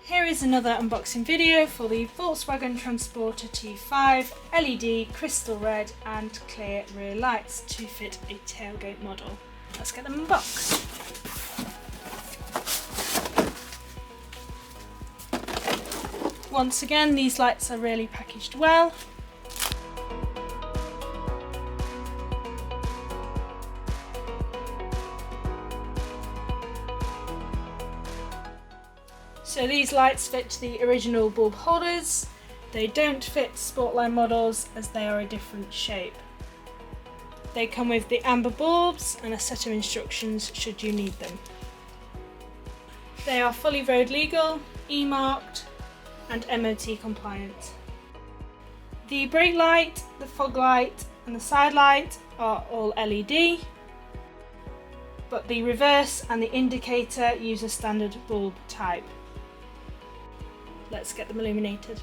Here is another unboxing video for the Volkswagen Transporter T5 LED crystal red and clear rear lights to fit a tailgate model. Let's get them unboxed. Once again, these lights are really packaged well. So these lights fit the original bulb holders. They don't fit Sportline models as they are a different shape. They come with the amber bulbs and a set of instructions should you need them. They are fully road legal, E-marked and MOT compliant. The brake light, the fog light and the side light are all LED, but the reverse and the indicator use a standard bulb type. Let's get them illuminated.